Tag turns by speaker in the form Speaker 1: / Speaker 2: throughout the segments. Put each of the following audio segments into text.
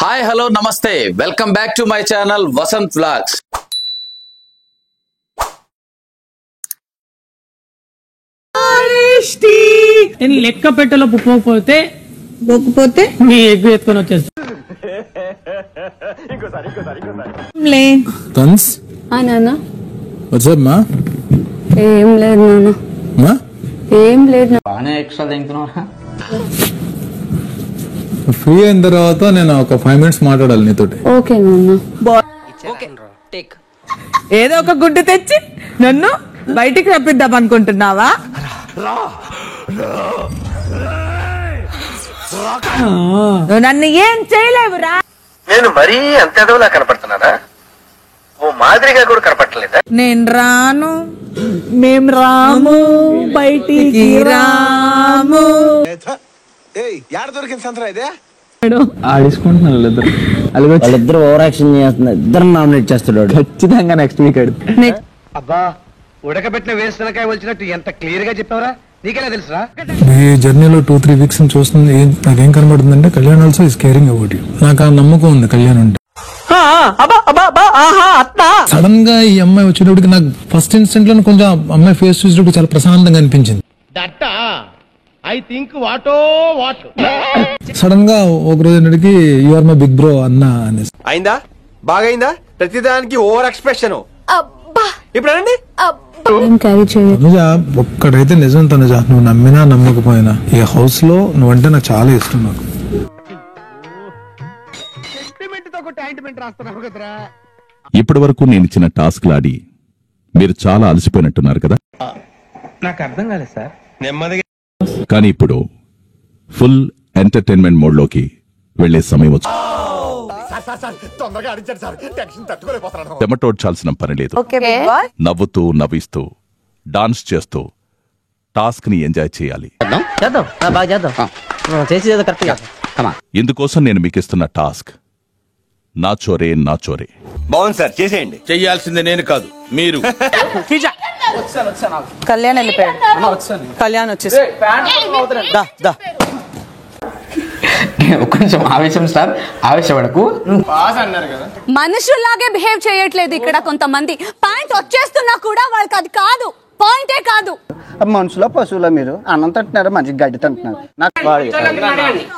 Speaker 1: Hi hello నమస్తే, welcome back to my channel Vasanth vlogs.
Speaker 2: నేను లెక్క పెట్టలో పుప్పకపోతే మీ ఎగ్గు ఎత్తుకొని వచ్చేస్తా.
Speaker 3: ఏం లేదు నాన్న, ఏం లేదు.
Speaker 1: బాగానే ఎక్స్ట్రా తింటున్నా.
Speaker 4: ఫ్రీ అయిన తర్వాత నేను ఒక 5 minutes మాట్లాడాలి నీతోటి.
Speaker 3: ఓకే నాన్న.
Speaker 5: ఏదో ఒక గుడ్డు తెచ్చి నన్ను బయటికి రప్పిద్దాం అనుకుంటున్నావా? నువ్వు నన్ను ఏం చేయలేవురా.
Speaker 6: నేను మరీ అంత ఎదవలా కనపడుతున్నారా? ఓ మాదిరిగా కూడా కనపడలేదా?
Speaker 5: నేను రాను, మేం రాము, బయటికి రాము.
Speaker 4: ఆడించుకుంటున్నారు
Speaker 7: వాళ్ళిద్దరు ఓవర్ యాక్షన్ చేస్తున్నారు. ఇద్దరు నామినేట్ చేస్తున్నాడు
Speaker 4: ఖచ్చితంగా నెక్స్ట్ వీక్.
Speaker 6: అబ్బా, ఉడకబెట్టిన వేరుశనకాయ వచ్చినట్టు ఎంత క్లియర్ గా చెప్పావరా? నీకెలా తెలుసురా?
Speaker 4: ఈ జర్నీలో 2-3 weeks చూస్తుంది. నాకేం కనబడుతుందంటే Kalyan also is caring about you. నాకు ఆ నమ్మకం ఉంది కళ్యాణ్ అంటే. సడన్ గా ఈ అమ్మాయి వచ్చేటప్పటికి నాకు ఫస్ట్ ఇన్స్టెంట్ లో కొంచెం అమ్మాయి ఫేస్ చూసేటప్పుడు చాలా ప్రశాంతంగా అనిపించింది. సడన్ గా ఒక రోజు ఏంటంటే you are my big bro అన్న అనేసి.
Speaker 6: అయిందా? బాగైందా? ప్రతిదానికి ఓవర్ ఎక్స్ప్రెషన్. ఇప్పుడు అనండి.
Speaker 4: తనుజ ఒక్కడైతే నిజం తనుజ, నువ్వు నమ్మినా నమ్మకపోయినా ఈ హౌస్ లో నువ్వంటే నాకు చాలా ఇష్టం. నాకు
Speaker 8: ఇప్పటి వరకు నేను ఇచ్చిన టాస్క్ లాడి మీరు చాలా అలసిపోయినట్టున్నారు కదా.
Speaker 6: నాకు అర్థం కాలేదు సార్. నెమ్మదిగా.
Speaker 8: కానీ ఇప్పుడు ఫుల్ ఎంటర్టైన్మెంట్ మోడ్ లోకి వెళ్లే సమయం వచ్చింది. చెమటోడ్చాల్సిన పని లేదు. నవ్వుతూ నవ్విస్తూ డాన్స్ చేస్తూ టాస్క్ ని ఎంజాయ్ చేయాలి. ఇందుకోసం నేను మీకు ఇస్తున్న టాస్క్ నా చోరే నా చోరే.
Speaker 6: బాగుంది సార్, చేసేయండి. చెయ్యాల్సింది నేను కాదు, మీరు.
Speaker 5: కళ్యాణ్ వెళ్ళిపోయాడు. కళ్యాణ్ వచ్చేసి
Speaker 1: కొంచెం ఆవేశం సార్, ఆవేశపడకు.
Speaker 3: మనుషుల్లాగే బిహేవ్ చేయట్లేదు ఇక్కడ కొంతమంది. పాయింట్ వచ్చేస్తున్నా కూడా వాళ్ళకి అది కాదు, పాయింటే కాదు.
Speaker 7: మనుషుల పశువుల మీరు అన్నం తింటున్నారు, మంచి గడ్డి తింటున్నారు.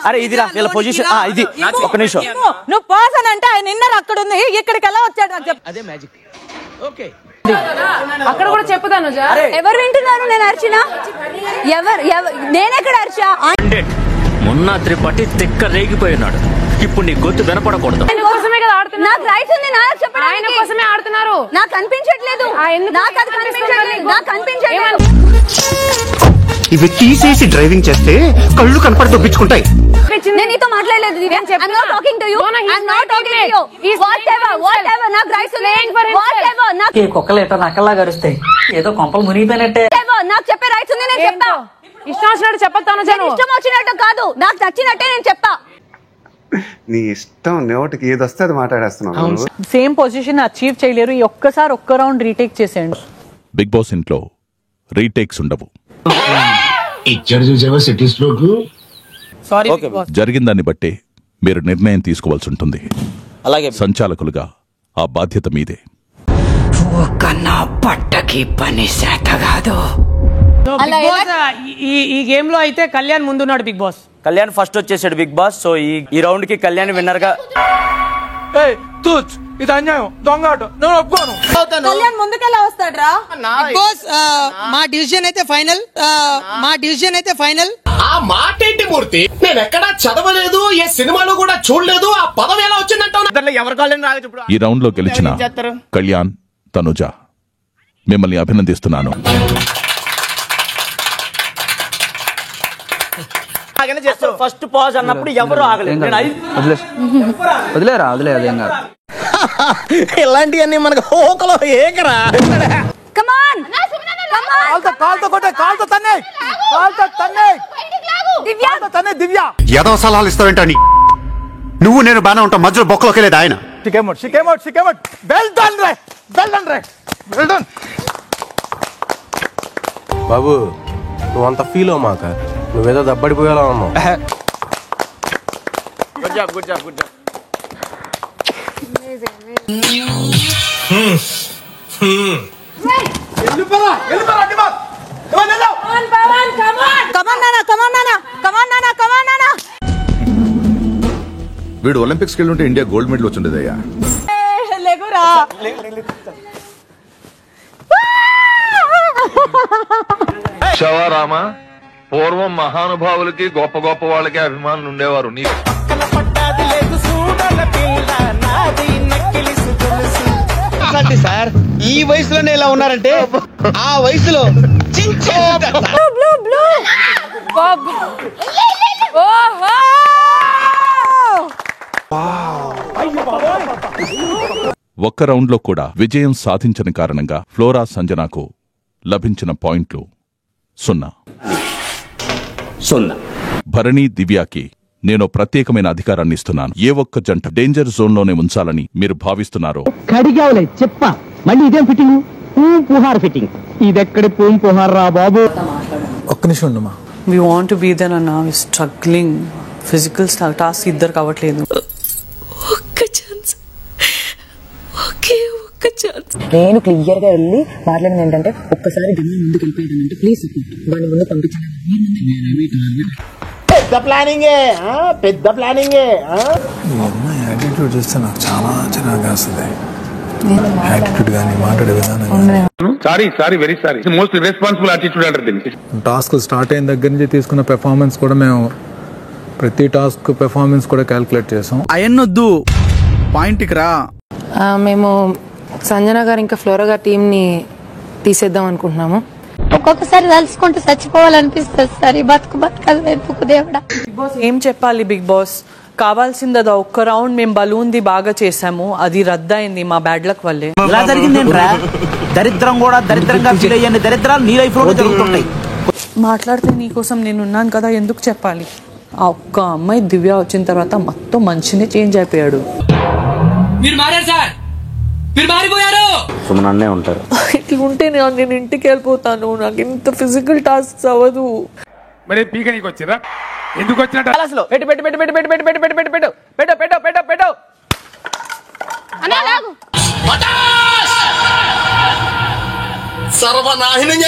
Speaker 9: అరే ఇది వీళ్ళ పొజిషన్. ఇది ఒక నిమిషం.
Speaker 5: నువ్వు పర్సన్ అంటే ఆయన నిన్న అక్కడ ఉంది, ఇక్కడికి ఎలా వచ్చాడు నాకు చెప్పు.
Speaker 9: అదే మ్యాజిక్. ఓకే,
Speaker 3: అక్కడ కూడా చెప్పుదాను. ఎవరు వింటున్నారు నేను అరిచినా? నేనెక్కడ అరిచా?
Speaker 9: మొన్న త్రిపట్టి తిక్క రేగిపోయినాడు. ఇప్పుడు నీ గొంతు వినపడకూడదు.
Speaker 3: నాకు రైట్ ఉంది, నాకు చెప్పడానికి. ఆయన కోసమే ఆడుతున్నారు. నాకు అనిపించట్లేదు, నాకు అది కనిపించట్లేదు, నాకు కనిపించట్లేదు.
Speaker 6: ఇవి తీసేసి డ్రైవింగ్ చేస్తే కళ్ళు కనపడి దొబ్బించుకుంటాయి.
Speaker 3: నేను నీతో మాట్లాడలేదు. I'm not talking to you. I'm not talking to you. Whatever. నాకు రైట్ ఉంది. Whatever. నాకు
Speaker 9: కుక్కలు ఎట్లా నక్కల్లా గరుస్తాయి. ఏదో కొంపలు మునిగిపోయినట్టే.
Speaker 3: నాకు చెప్పే రైట్స్ ఉంది, నేను చెప్తా.
Speaker 5: ఇష్టం వచ్చినట్టు చెప్పొస్తాను.
Speaker 3: ఇష్టం వచ్చినట్టు కాదు, నాకు నచ్చినట్టే నేను చెప్తా.
Speaker 10: నీ ఇష్టం, నోటికి ఏది వస్తే అది మాట్లాడేస్తున్నావు.
Speaker 5: సేమ్ పొజిషన్ అచీవ్ చేయలేరు. ఈ ఒక్క రౌండ్ రీటేక్ చేసేయండి.
Speaker 8: బిగ్ బాస్ ఇంట్లో రీటేక్స్ ఉండవు. జరిగిన దాన్ని బట్టే మీరు నిర్ణయం తీసుకోవాల్సి ఉంటుంది.
Speaker 9: అలాగే
Speaker 8: సంచాలకులుగా ఆ బాధ్యత మీదే.
Speaker 9: పట్టకి పని శాత కాదు.
Speaker 2: ఈ గేమ్ లో అయితే కళ్యాణ్ ముందున్నాడు. బిగ్ బాస్
Speaker 9: కళ్యాణ్ ఫస్ట్ వచ్చేసాడు బిగ్ బాస్. సో ఈ రౌండ్ కి కళ్యాణ్ విన్నర్ గా.
Speaker 6: ఇది అన్యాయం, దొంగ ఆట. నేను ఒప్పుకోను.
Speaker 5: కళ్యాణ్ ముందుకెలా వస్తాడు రా?
Speaker 2: మా డిసిజన్ అయితే ఫైనల్.
Speaker 6: ఆ మాట ఏంటి మూర్తి? నేను ఎక్కడా చదవలేదు, ఏ సినిమాలో కూడా చూడలేదు. ఆ పదం ఎలా వచ్చిందంటావు? ఎవరి కాలేని రాలేదు. ఇప్పుడు
Speaker 8: ఈ రౌండ్ లో గెలిచిన కళ్యాణ్, తనుజ మిమ్మల్ని అభినందిస్తున్నాను.
Speaker 9: ఫస్ట్ పాజ్ అన్నప్పుడు ఎవరు ఆగలేదు.
Speaker 7: వదిలేరా, అదేం కాదు.
Speaker 9: ఇలాంటివన్నీ మనకు హోకలో ఏకరా.
Speaker 3: Come on.
Speaker 10: దివ్య ఏదో సలహాలు ఇస్తావేంటని. నువ్వు నేను బాగా ఉంటాం, మధ్యలో బొక్కలోకి లేదు ఆయన.
Speaker 6: బాబు, నువ్వంత ఫీల్ అవ్వ మాక. నువ్వేదో దబ్బడిపోయేలా ఉన్నావు. Good job.
Speaker 8: వీడు ఒలింపిక్స్కి వెళ్ళి ఉంటే ఇండియా గోల్డ్ మెడల్ వచ్చిండేదయ్యా.
Speaker 11: శివరామ, పూర్వం మహానుభావులకి గొప్ప గొప్ప వాళ్ళకి అభిమానులు ఉండేవారు.
Speaker 6: సార్ ఈ వయసులోనే ఇలా ఉన్నారంటే ఆ వయసులో
Speaker 8: ఒక్క రౌండ్లో కూడా విజయం సాధించని కారణంగా ఫ్లోరా సంజనాకు లభించిన పాయింట్లు 0. భరణి దివ్యాకి నేను ప్రత్యేకమైన అధికారాన్ని ఇస్తున్నాను. ఏ ఒక్క జంట డేంజర్ జోన్ లోనే ఉంచాలని మీరు భావిస్తున్నారో
Speaker 12: కడిగావులే చెప్ప మళ్ళీ ఇదేం ఫిట్టింగ్ పుహార్ ఫిట్టింగ్ ఇదెక్కడి పుహార్ రా బాబు.
Speaker 4: ఒక్క నిమిషం ఉండమా.
Speaker 5: We want to be there and now we're struggling. Physical task ఇద్దరు కావట్లేదు.
Speaker 12: నేను క్లియర్ గా వెళ్ళి మాట్లాడింది ఏంటంటే ఒక్కసారి గమ్యం ముందుకు వెళ్ళిపోయాడంటే ప్లీజ్ దాని ముందు పంపించండి.
Speaker 6: పెద్ద ప్లానింగే
Speaker 4: యాటిట్యూడ్ చూస్తే నాకు చాలా చిరాకు వస్తుంది. యాటిట్యూడ్ కానీ మాట్లాడే విధానం.
Speaker 11: Sorry very sorry. Most responsible attitude అంటారు దీనికి.
Speaker 4: టాస్క్ స్టార్ట్ అయిన దగ్గర నుంచి తీసుకున్న పెర్ఫార్మెన్స్ కూడా మేము ప్రతి టాస్క్ పెర్ఫార్మెన్స్ కూడా క్యాల్కులేట్ చేసాం.
Speaker 6: అయన్నొద్దు పాయింట్కి రా.
Speaker 5: మేము సంజన గారు ఇంకా ఫ్లోరా గారి టీం ని తీసేద్దాం అనుకుంటున్నాము.
Speaker 3: ఒక్కొక్కసారి తలుచుకుంటూ చచ్చిపోవాలనిపిస్తుంది సార్. ఈ బతుకదు ఎందుకు దేవుడా.
Speaker 5: ఏం చెప్పాలి బిగ్ బాస్, కావాల్సింది అది ఒక్క రౌండ్ మేము బలూన్ ది బాగా చేసాము, అది రద్దయింది మా బ్యాడ్ లక్ వల్లే.
Speaker 12: ఇలా జరిగిందేంట్రా? దరిద్రం కూడా దరిద్రంగా ఫీల్ అయ్యే దరిద్రాలు నీ లైఫ్ లో జరుగుతుంటాయి.
Speaker 5: మాట్లాడితే నీకోసం నేను ఉన్నాను కదా, ఎందుకు చెప్పాలి? ఆ ఒక్క అమ్మాయి దివ్య వచ్చిన తర్వాత మొత్తం మంచినే చేంజ్ అయిపోయాడు.
Speaker 7: సుమనన్నే ఉంటారు.
Speaker 5: ఇట్లా ఉంటే నేను ఇంటికి వెళ్ళిపోతాను. నాకు ఇంత ఫిజికల్ టాస్క్ అవ్వదు.
Speaker 11: మరి పీక నీకు వచ్చిరా? ఎందుకు వచ్చినట్టు?
Speaker 6: సర్వనాశనం